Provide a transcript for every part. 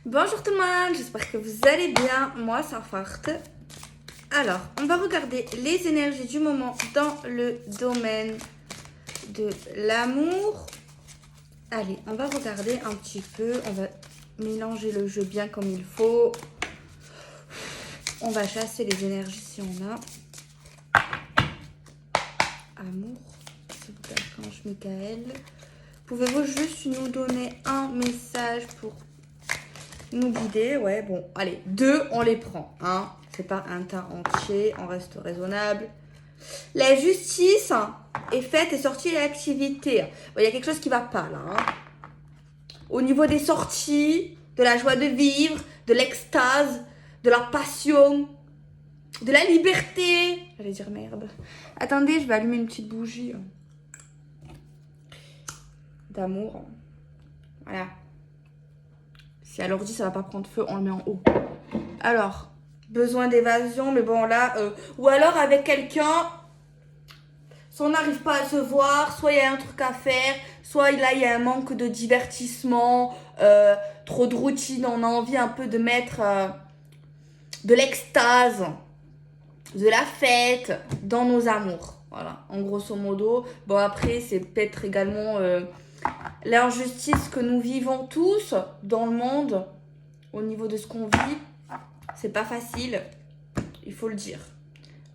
Bonjour tout le monde, j'espère que vous allez bien. Moi, ça forte. Alors, on va regarder les énergies du moment dans le domaine de l'amour. Allez, on va regarder un petit peu. On va mélanger le jeu bien comme il faut. On va chasser les énergies si on a. Amour, s'il vous plaît, Archange Michael. Pouvez-vous juste nous donner un message pour nous guider? Ouais, bon, allez, 2, on les prend, hein. C'est pas un tas entier, on reste raisonnable. La justice est faite et sortie de l'activité. Bon, il y a quelque chose qui va pas là, hein. Au niveau des sorties, de la joie de vivre, de l'extase, de la passion, de la liberté. J'allais dire merde. Attendez, je vais allumer une petite bougie d'amour. Voilà. Si à l'ordi ça va pas prendre feu, on le met en haut. Alors, besoin d'évasion, mais bon là, ou alors avec quelqu'un, soit on n'arrive pas à se voir, soit il y a un truc à faire, soit là il y a un manque de divertissement, trop de routine, on a envie un peu de mettre de l'extase, de la fête dans nos amours. Voilà, en grosso modo. Bon après, c'est peut-être également l'injustice que nous vivons tous dans le monde, au niveau de ce qu'on vit. C'est pas facile, il faut le dire.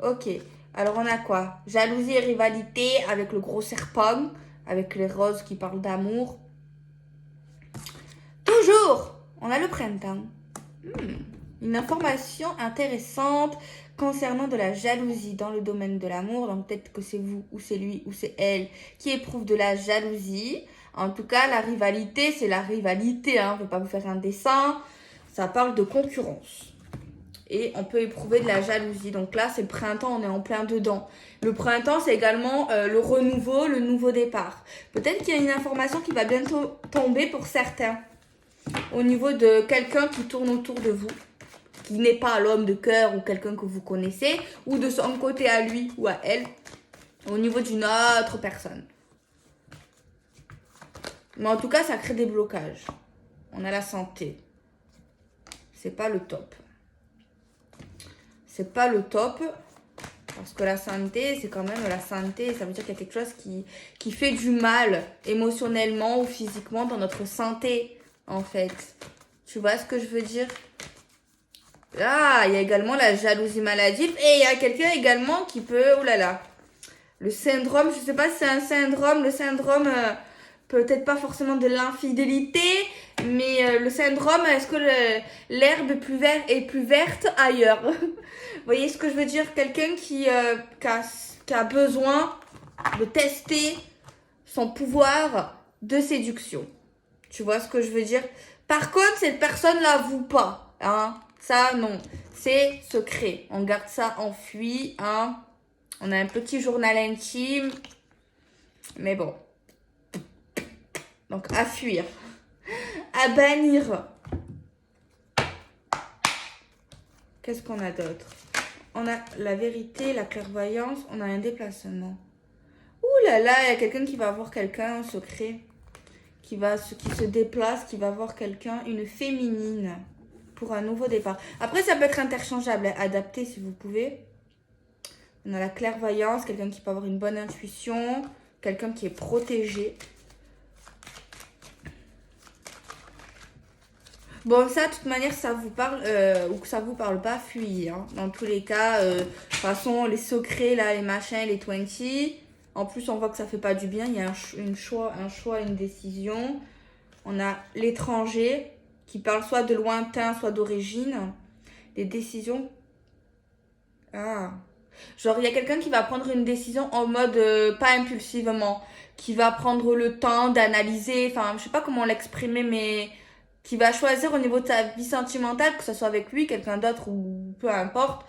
Ok, alors on a quoi? Jalousie et rivalité avec le gros serpent, avec les roses qui parlent d'amour. Toujours, on a le printemps. Une information intéressante concernant de la jalousie dans le domaine de l'amour. Donc peut-être que c'est vous ou c'est lui ou c'est elle qui éprouve de la jalousie. En tout cas, la rivalité, c'est la rivalité, hein. Je ne vais pas vous faire un dessin. Ça parle de concurrence. Et on peut éprouver de la jalousie. Donc là, c'est le printemps, on est en plein dedans. Le printemps, c'est également le renouveau, le nouveau départ. Peut-être qu'il y a une information qui va bientôt tomber pour certains. Au niveau de quelqu'un qui tourne autour de vous, qui n'est pas l'homme de cœur ou quelqu'un que vous connaissez, ou de son côté à lui ou à elle, au niveau d'une autre personne. Mais en tout cas, ça crée des blocages. On a la santé. C'est pas le top. C'est pas le top, parce que la santé, c'est quand même la santé. Ça veut dire qu'il y a quelque chose qui fait du mal émotionnellement ou physiquement dans notre santé, en fait. Tu vois ce que je veux dire? Ah, il y a également la jalousie maladive. Et il y a quelqu'un également qui peut... Oh là là. Le syndrome, je sais pas si c'est un syndrome. Le syndrome, peut-être pas forcément de l'infidélité, mais le syndrome, est-ce que l'herbe est plus verte ailleurs? Vous voyez ce que je veux dire? Quelqu'un qui a besoin de tester son pouvoir de séduction. Tu vois ce que je veux dire? Par contre, cette personne l'avoue pas. Hein? Ça, non. C'est secret. On garde ça enfui. Hein? On a un petit journal intime. Mais bon. Donc, à fuir. À bannir. Qu'est-ce qu'on a d'autre? On a la vérité, la clairvoyance. On a un déplacement. Ouh là là, il y a quelqu'un qui va voir quelqu'un en secret. Qui se déplace, qui va voir quelqu'un, une féminine, pour un nouveau départ. Après, ça peut être interchangeable, adapté si vous pouvez. On a la clairvoyance, quelqu'un qui peut avoir une bonne intuition, quelqu'un qui est protégé. Bon, ça, de toute manière, ça vous parle ou que ça vous parle pas, fuyez. Hein. Dans tous les cas, de toute façon, les secrets, là, les machins, les 20. En plus, on voit que ça fait pas du bien. Il y a un choix, une décision. On a l'étranger qui parle soit de lointain, soit d'origine. Des décisions. Ah. Genre, il y a quelqu'un qui va prendre une décision en mode pas impulsivement. Qui va prendre le temps d'analyser. Enfin, je sais pas comment l'exprimer, mais qui va choisir au niveau de sa vie sentimentale, que ce soit avec lui, quelqu'un d'autre ou peu importe.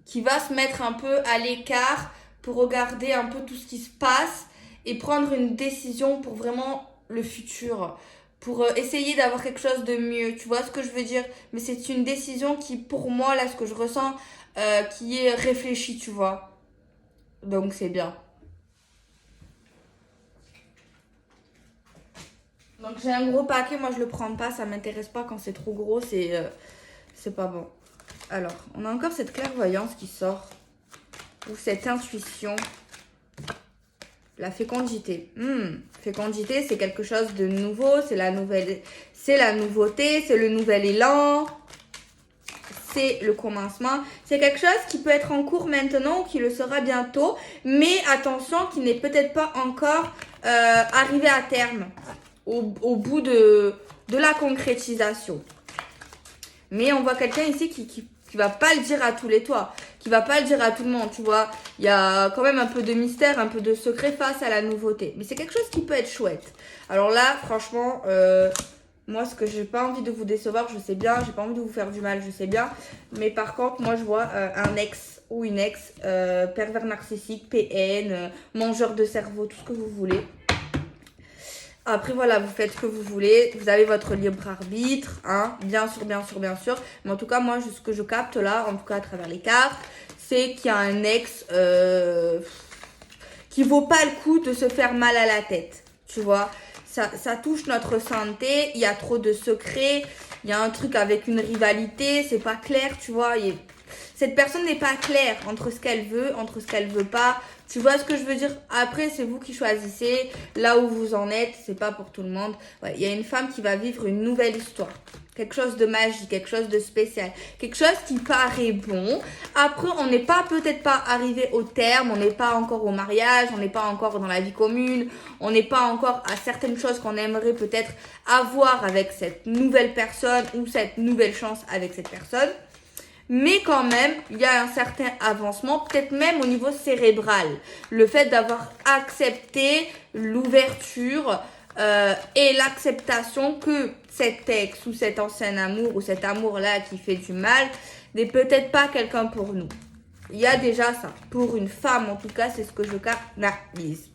Qui va se mettre un peu à l'écart pour regarder un peu tout ce qui se passe et prendre une décision pour vraiment le futur, pour essayer d'avoir quelque chose de mieux, tu vois ce que je veux dire? Mais c'est une décision qui, pour moi, là, ce que je ressens, qui est réfléchie, tu vois. Donc, c'est bien. Donc j'ai un gros paquet, moi je le prends pas, ça m'intéresse pas quand c'est trop gros, c'est pas bon. Alors, on a encore cette clairvoyance qui sort, ou cette intuition. La fécondité. Fécondité, c'est quelque chose de nouveau, c'est la nouveauté, c'est le nouvel élan, c'est le commencement. C'est quelque chose qui peut être en cours maintenant ou qui le sera bientôt, mais attention, qui n'est peut-être pas encore arrivé à terme, au bout de la concrétisation. Mais on voit quelqu'un ici qui va pas le dire à tous les toits, qui va pas le dire à tout le monde, tu vois. Il y a quand même un peu de mystère, un peu de secret face à la nouveauté. Mais c'est quelque chose qui peut être chouette. Alors là, franchement, moi, ce que j'ai pas envie de vous décevoir, je sais bien. J'ai pas envie de vous faire du mal, je sais bien. Mais par contre, moi, je vois un ex ou une ex, pervers narcissique, PN, mangeur de cerveau, tout ce que vous voulez. Après, voilà, vous faites ce que vous voulez. Vous avez votre libre arbitre, hein. Bien sûr, bien sûr, bien sûr. Mais en tout cas, moi, ce que je capte là, en tout cas à travers les cartes, c'est qu'il y a un ex qui vaut pas le coup de se faire mal à la tête. Tu vois, ça touche notre santé. Il y a trop de secrets. Il y a un truc avec une rivalité. C'est pas clair, tu vois. Cette personne n'est pas claire entre ce qu'elle veut, entre ce qu'elle veut pas. Tu vois ce que je veux dire? Après, c'est vous qui choisissez là où vous en êtes. C'est pas pour tout le monde. Ouais, il y a une femme qui va vivre une nouvelle histoire. Quelque chose de magique, quelque chose de spécial. Quelque chose qui paraît bon. Après, on n'est pas peut-être pas arrivé au terme. On n'est pas encore au mariage. On n'est pas encore dans la vie commune. On n'est pas encore à certaines choses qu'on aimerait peut-être avoir avec cette nouvelle personne ou cette nouvelle chance avec cette personne. Mais quand même, il y a un certain avancement, peut-être même au niveau cérébral. Le fait d'avoir accepté l'ouverture et l'acceptation que cet ex ou cet ancien amour ou cet amour-là qui fait du mal n'est peut-être pas quelqu'un pour nous. Il y a déjà ça. Pour une femme, en tout cas, c'est ce que je canalise.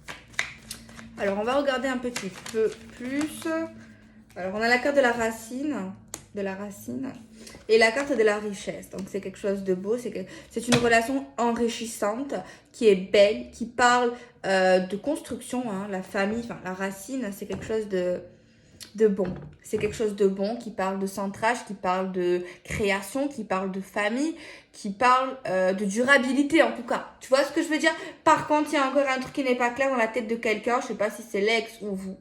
Alors, on va regarder un petit peu plus. Alors, on a la carte de la racine. Et la carte de la richesse. Donc, c'est quelque chose de beau. C'est une relation enrichissante qui est belle, qui parle de construction. Hein, la famille, enfin, la racine, c'est quelque chose de bon. C'est quelque chose de bon qui parle de centrage, qui parle de création, qui parle de famille, qui parle de durabilité en tout cas. Tu vois ce que je veux dire? Par contre, il y a encore un truc qui n'est pas clair dans la tête de quelqu'un. Je sais pas si c'est l'ex ou vous.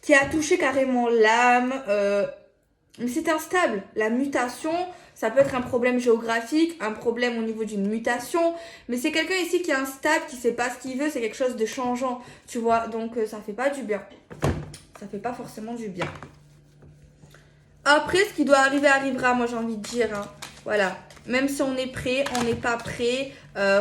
Qui a touché carrément l'âme. Mais c'est instable. La mutation, ça peut être un problème géographique, un problème au niveau d'une mutation. Mais c'est quelqu'un ici qui est instable, qui sait pas ce qu'il veut. C'est quelque chose de changeant, tu vois. Donc, ça fait pas du bien. Ça fait pas forcément du bien. Après, ce qui doit arriver arrivera, moi j'ai envie de dire. Hein. Voilà. Même si on est prêt, on n'est pas prêt.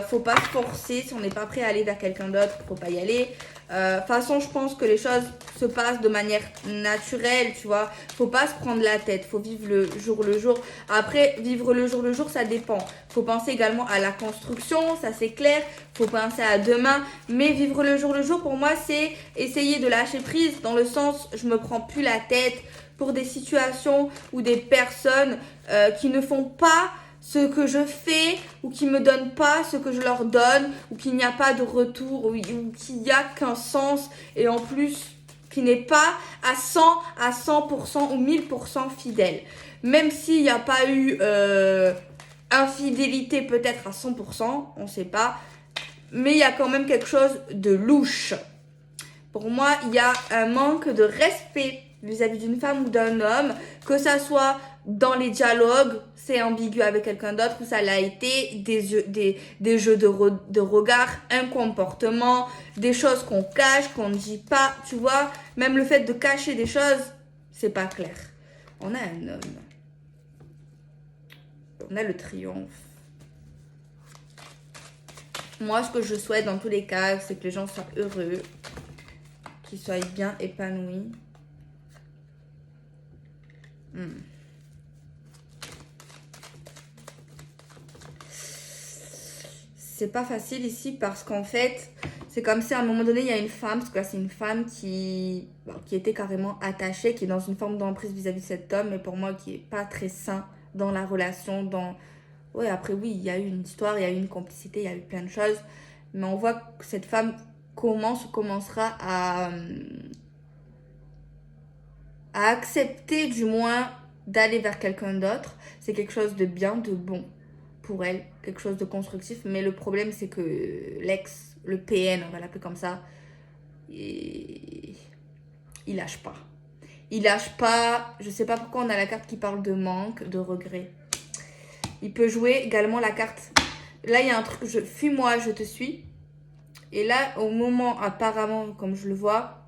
Faut pas se forcer. Si on n'est pas prêt à aller vers quelqu'un d'autre, faut pas y aller. De toute façon, je pense que les choses se passent de manière naturelle, tu vois. Faut pas se prendre la tête. Faut vivre le jour. Après, vivre le jour, ça dépend. Faut penser également à la construction, ça c'est clair. Faut penser à demain. Mais vivre le jour, pour moi, c'est essayer de lâcher prise dans le sens, je me prends plus la tête pour des situations ou des personnes qui ne font pas ce que je fais ou qui me donnent pas ce que je leur donne ou qu'il n'y a pas de retour ou qu'il n'y a qu'un sens et en plus qui n'est pas à 100% ou 1000% fidèle. Même s'il n'y a pas eu infidélité peut-être à 100%, on ne sait pas, mais il y a quand même quelque chose de louche. Pour moi, il y a un manque de respect vis-à-vis d'une femme ou d'un homme, que ça soit dans les dialogues, c'est ambigu avec quelqu'un d'autre, ou ça l'a été, des jeux de regard, un comportement, des choses qu'on cache, qu'on ne dit pas, tu vois. Même le fait de cacher des choses, c'est pas clair. On a un homme. On a le triomphe. Moi, ce que je souhaite dans tous les cas, c'est que les gens soient heureux, qu'ils soient bien épanouis. C'est pas facile ici parce qu'en fait, c'est comme si à un moment donné, il y a une femme, parce que là, c'est une femme qui était carrément attachée, qui est dans une forme d'emprise vis-à-vis de cet homme, mais pour moi, qui est pas très sain dans la relation, Ouais, après, oui, il y a eu une histoire, il y a eu une complicité, il y a eu plein de choses, mais on voit que cette femme commencera à accepter du moins d'aller vers quelqu'un d'autre. C'est quelque chose de bien, de bon pour elle, quelque chose de constructif. Mais le problème, c'est que l'ex, le PN, on va l'appeler comme ça, il lâche pas. Il lâche pas. Je sais pas pourquoi on a la carte qui parle de manque, de regret. Il peut jouer également la carte. Là, il y a un truc, fuis-moi, je te suis. Et là, au moment, apparemment, comme je le vois,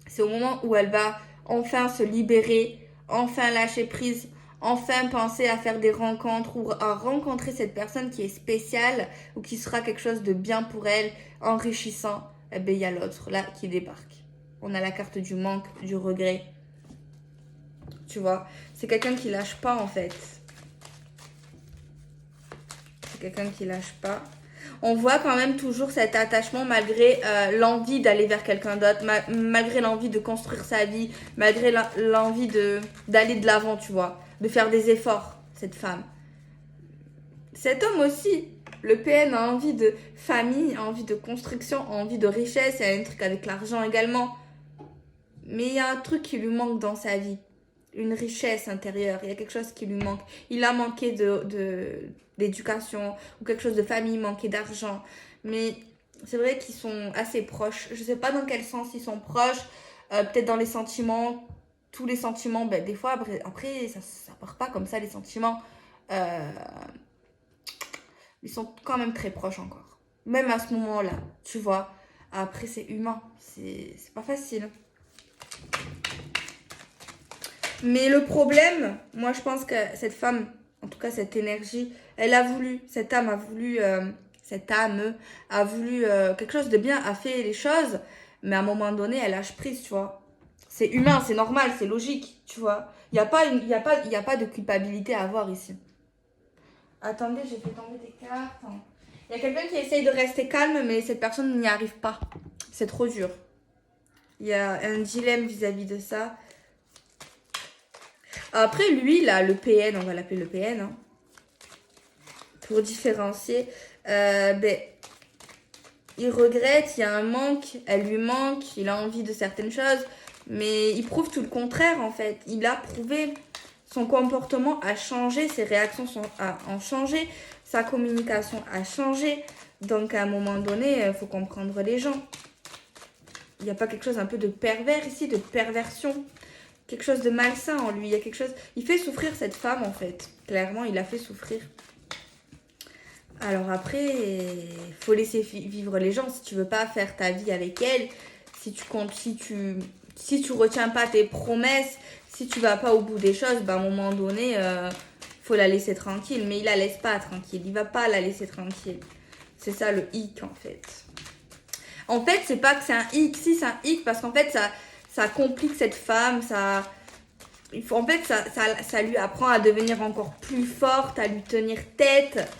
c'est au moment où elle va enfin se libérer, enfin lâcher prise, enfin penser à faire des rencontres ou à rencontrer cette personne qui est spéciale ou qui sera quelque chose de bien pour elle, enrichissant. Eh bien, il y a l'autre là qui débarque. On a la carte du manque, du regret. Tu vois, c'est quelqu'un qui lâche pas en fait. C'est quelqu'un qui lâche pas. On voit quand même toujours cet attachement malgré l'envie d'aller vers quelqu'un d'autre, malgré l'envie de construire sa vie, malgré l'envie d'aller de l'avant, tu vois, de faire des efforts, cette femme. Cet homme aussi, le PN a envie de famille, a envie de construction, a envie de richesse, il y a un truc avec l'argent également. Mais il y a un truc qui lui manque dans sa vie, une richesse intérieure, il y a quelque chose qui lui manque. Il a manqué d'éducation ou quelque chose de famille, manqué d'argent. Mais c'est vrai qu'ils sont assez proches. Je sais pas dans quel sens ils sont proches. Peut-être dans les sentiments. Tous les sentiments, ben, des fois, après ça part pas comme ça, les sentiments. Euh, ils sont quand même très proches encore. Même à ce moment-là, tu vois. Après, c'est humain. C'est pas facile. Mais le problème, moi je pense que cette femme, en tout cas cette énergie, elle a voulu, cette âme a voulu quelque chose de bien, a fait les choses, mais à un moment donné, elle lâche prise, tu vois. C'est humain, c'est normal, c'est logique, tu vois. Il n'y a pas il y a pas de culpabilité à avoir ici. Attendez, j'ai fait tomber des cartes. Il y a quelqu'un qui essaye de rester calme, mais cette personne n'y arrive pas. C'est trop dur. Il y a un dilemme vis-à-vis de ça. Après, lui, là, le PN, on va l'appeler le PN, hein, pour différencier, ben, il regrette, il y a un manque, elle lui manque, il a envie de certaines choses, mais il prouve tout le contraire, en fait. Il a prouvé, son comportement a changé, ses réactions ont changé, sa communication a changé. Donc, à un moment donné, il faut comprendre les gens. Il n'y a pas quelque chose un peu de pervers ici, de perversion, quelque chose de malsain en lui. Il y a quelque chose. Il fait souffrir cette femme en fait. Clairement, il la fait souffrir. Alors après, il faut laisser vivre les gens. Si tu veux pas faire ta vie avec elle, si tu comptes, si tu retiens pas tes promesses, si tu vas pas au bout des choses, ben à un moment donné, faut la laisser tranquille. Mais il la laisse pas tranquille. Il va pas la laisser tranquille. C'est ça le hic en fait. En fait, c'est pas que c'est un hic. Si, c'est un hic parce qu'en fait, ça complique cette femme. En fait, ça lui apprend à devenir encore plus forte, à lui tenir tête.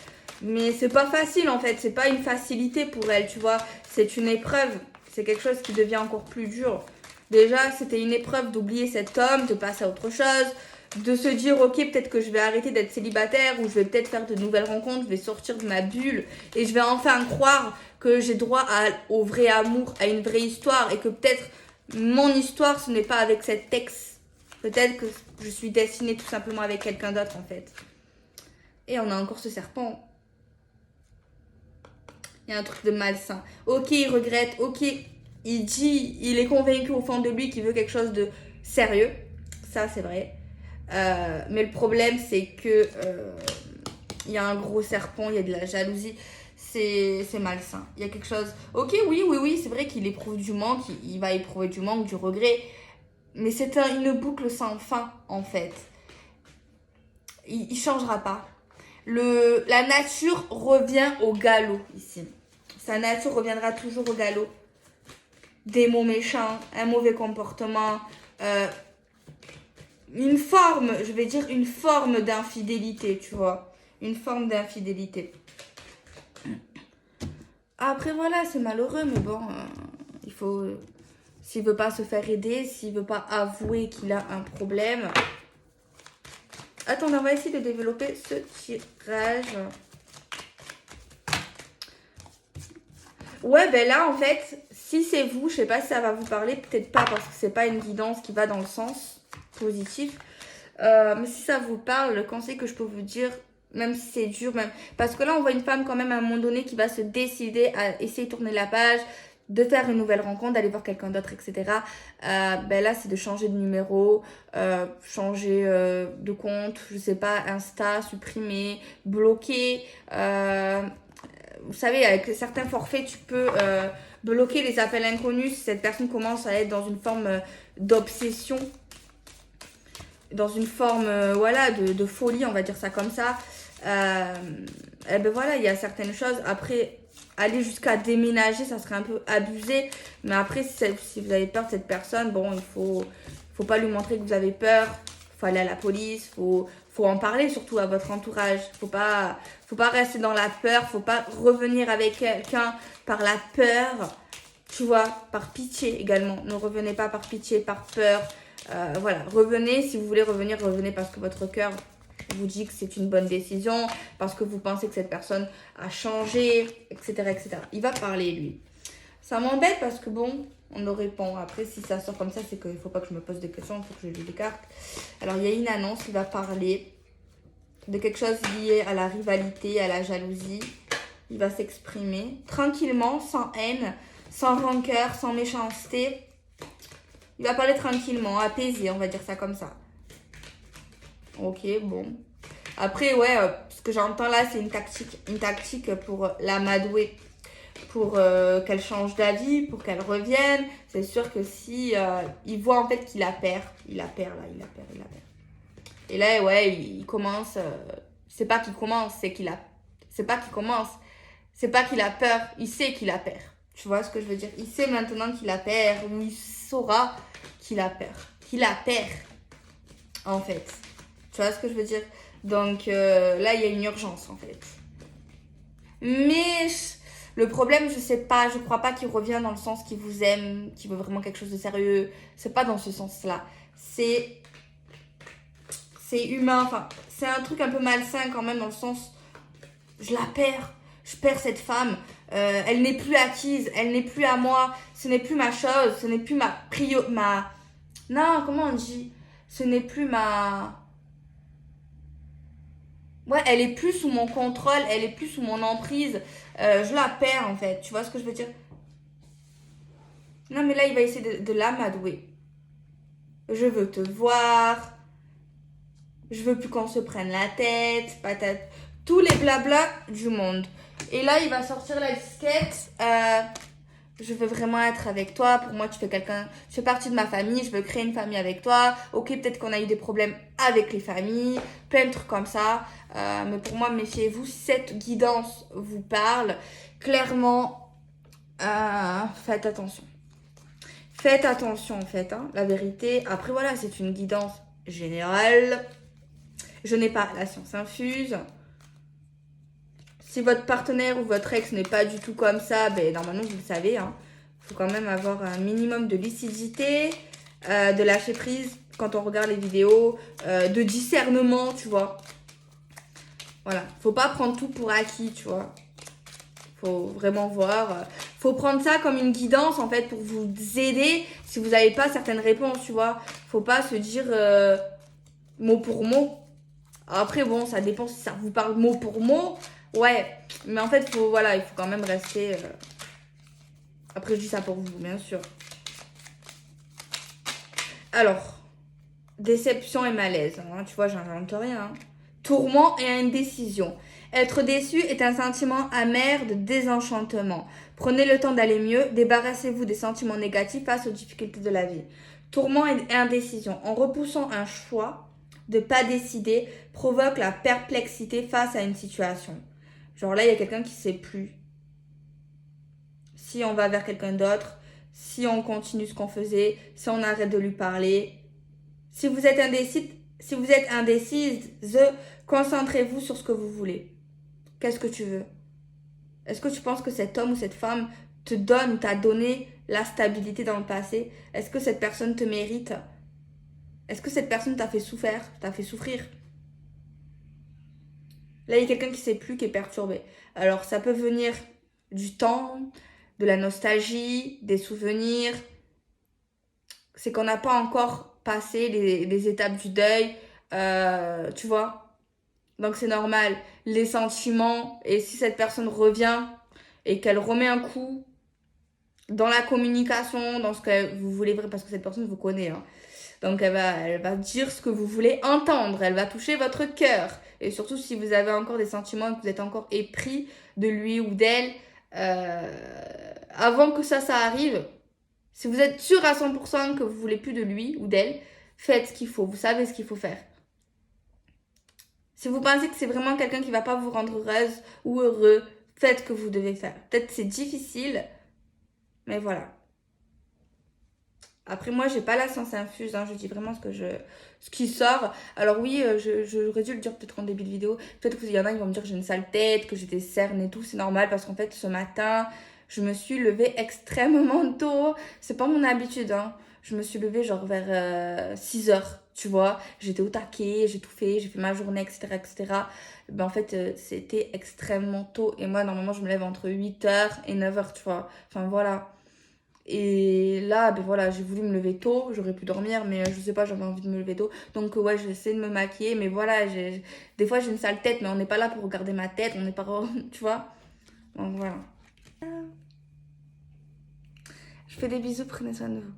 Mais c'est pas facile en fait. C'est pas une facilité pour elle, tu vois. C'est une épreuve. C'est quelque chose qui devient encore plus dur. Déjà, c'était une épreuve d'oublier cet homme, de passer à autre chose, de se dire ok, peut-être que je vais arrêter d'être célibataire ou je vais peut-être faire de nouvelles rencontres, je vais sortir de ma bulle et je vais enfin croire que j'ai droit au vrai amour, à une vraie histoire et que peut-être mon histoire ce n'est pas avec cet ex. Peut-être que je suis destinée tout simplement avec quelqu'un d'autre en fait. Et on a encore ce serpent. Il y a un truc de malsain. Ok, il regrette, ok, il est convaincu au fond de lui qu'il veut quelque chose de sérieux. Ça, c'est vrai. Mais le problème, c'est que il y a un gros serpent, il y a de la jalousie. C'est malsain. Il y a quelque chose. Ok, oui, c'est vrai qu'il éprouve du manque, il va éprouver du manque, du regret. Mais c'est une boucle sans fin, en fait. Il changera pas. La nature revient au galop, ici. Sa nature reviendra toujours au galop. Des mots méchants, un mauvais comportement, une forme, je vais dire une forme d'infidélité, tu vois. Une forme d'infidélité. Après, voilà, c'est malheureux, mais bon, il faut... S'il veut pas se faire aider, s'il veut pas avouer qu'il a un problème... Attendez, on va essayer de développer ce tirage. Ouais, ben là, en fait, si c'est vous, je sais pas si ça va vous parler, peut-être pas, parce que c'est pas une guidance qui va dans le sens. positif. Mais si ça vous parle, le conseil que je peux vous dire, même si c'est dur, même parce que là on voit une femme quand même à un moment donné qui va se décider à essayer de tourner la page, de faire une nouvelle rencontre, d'aller voir quelqu'un d'autre, etc. Ben là c'est de changer de numéro, changer de compte, je sais pas, Insta, supprimer, bloquer. Vous savez, avec certains forfaits, tu peux bloquer les appels inconnus si cette personne commence à être dans une forme d'obsession, dans une forme voilà, de folie, on va dire ça comme ça. Et ben voilà, il y a certaines choses. Après, aller jusqu'à déménager, ça serait un peu abusé. Mais après, si vous avez peur de cette personne, bon, faut pas lui montrer que vous avez peur. Faut aller à la police, faut en parler surtout à votre entourage. Faut pas rester dans la peur, faut pas revenir avec quelqu'un par la peur, tu vois, par pitié également. Ne revenez pas par pitié, par peur. Voilà, revenez, si vous voulez revenir, revenez parce que votre cœur vous dit que c'est une bonne décision, parce que vous pensez que cette personne a changé, etc., etc. Il va parler, lui. Ça m'embête parce que bon, on me répond. Après, si ça sort comme ça, c'est qu'il ne faut pas que je me pose des questions, il faut que je lis les cartes. Alors, il y a une annonce qui va parler de quelque chose lié à la rivalité, à la jalousie. Il va s'exprimer tranquillement, sans haine, sans rancœur, sans méchanceté. Il va parler tranquillement, apaisé, on va dire ça comme ça. Ok, bon. Après, ouais, ce que j'entends là, c'est une tactique pour l'amadouer, pour qu'elle change d'avis, pour qu'elle revienne. C'est sûr que si il voit en fait qu'il la perd, il la perd. Et là, ouais, il commence. C'est pas qu'il commence, c'est pas qu'il commence. C'est pas qu'il a peur, il sait qu'il a peur. Tu vois ce que je veux dire? Il sait maintenant qu'il a peur, ou il saura qu'il a peur. Qu'il a peur, en fait. Tu vois ce que je veux dire? Donc là, il y a une urgence, en fait. Mais le problème, je crois pas qu'il revient dans le sens qu'il vous aime, qu'il veut vraiment quelque chose de sérieux. C'est pas dans ce sens-là. C'est humain, enfin, c'est un truc un peu malsain quand même dans le sens, je la perds. Je perds cette femme, elle n'est plus acquise, elle n'est plus à moi, ce n'est plus ma chose, ce n'est plus non, comment on dit? Ce n'est plus ouais, elle est plus sous mon contrôle, elle est plus sous mon emprise, je la perds en fait, tu vois ce que je veux dire? Non mais là, il va essayer de l'amadouer. Je veux te voir, je veux plus qu'on se prenne la tête, patate, tous les blablas du monde. Et là, il va sortir la disquette. Je veux vraiment être avec toi. Pour moi, tu fais partie de ma famille. Je veux créer une famille avec toi. Ok, peut-être qu'on a eu des problèmes avec les familles, plein de trucs comme ça. Mais pour moi, méfiez-vous. Si cette guidance vous parle, clairement, faites attention. Faites attention, en fait, hein, la vérité. Après, voilà, c'est une guidance générale. Je n'ai pas la science infuse. Si votre partenaire ou votre ex n'est pas du tout comme ça, ben normalement vous le savez. Il faut quand même avoir un minimum de lucidité, de lâcher prise quand on regarde les vidéos, de discernement, tu vois. Voilà, faut pas prendre tout pour acquis, tu vois. Faut vraiment voir. Faut prendre ça comme une guidance en fait pour vous aider si vous n'avez pas certaines réponses, tu vois. Faut pas se dire mot pour mot. Après, bon, ça dépend si ça vous parle mot pour mot. Ouais, mais en fait, il faut quand même rester... Après, je dis ça pour vous, bien sûr. Alors, déception et malaise. Hein, tu vois, j'invente rien. Hein. Tourment et indécision. Être déçu est un sentiment amer de désenchantement. Prenez le temps d'aller mieux. Débarrassez-vous des sentiments négatifs face aux difficultés de la vie. Tourment et indécision. En repoussant un choix, de pas décider provoque la perplexité face à une situation. Genre là, il y a quelqu'un qui sait plus si on va vers quelqu'un d'autre, si on continue ce qu'on faisait, si on arrête de lui parler. Si vous êtes indécise, concentrez-vous sur ce que vous voulez. Qu'est-ce que tu veux? Est-ce que tu penses que cet homme ou cette femme te donne ou t'a donné la stabilité dans le passé? Est-ce que cette personne te mérite? Est-ce que cette personne t'a fait souffrir? Là, il y a quelqu'un qui ne sait plus, qui est perturbé. Alors, ça peut venir du temps, de la nostalgie, des souvenirs. C'est qu'on n'a pas encore passer les étapes du deuil, tu vois. Donc c'est normal. Les sentiments, et si cette personne revient et qu'elle remet un coup dans la communication, dans ce que vous voulez, parce que cette personne vous connaît, hein. Donc elle va dire ce que vous voulez entendre, elle va toucher votre cœur. Et surtout si vous avez encore des sentiments et que vous êtes encore épris de lui ou d'elle, avant que ça arrive, si vous êtes sûr à 100% que vous voulez plus de lui ou d'elle, faites ce qu'il faut, vous savez ce qu'il faut faire. Si vous pensez que c'est vraiment quelqu'un qui va pas vous rendre heureuse ou heureux, faites ce que vous devez faire. Peut-être c'est difficile, mais voilà. Après, moi, j'ai pas la science infuse, hein, je dis vraiment ce qui sort. Alors oui, j'aurais dû le dire peut-être en début de vidéo. Peut-être qu'il y en a qui vont me dire que j'ai une sale tête, que j'ai des cernes et tout. C'est normal parce qu'en fait, ce matin, je me suis levée extrêmement tôt. C'est pas mon habitude, hein. Je me suis levée genre vers 6 heures, tu vois. J'étais au taquet, j'ai tout fait, j'ai fait ma journée, etc., etc. Ben, en fait, c'était extrêmement tôt. Et moi, normalement, je me lève entre 8 heures et 9 heures, tu vois. Enfin, voilà. Et là, ben voilà, j'ai voulu me lever tôt, j'aurais pu dormir, mais je sais pas, j'avais envie de me lever tôt. Donc ouais, j'essaie de me maquiller, mais voilà, des fois j'ai une sale tête, mais on n'est pas là pour regarder ma tête, on n'est pas, tu vois. Donc voilà. Je fais des bisous, prenez soin de vous.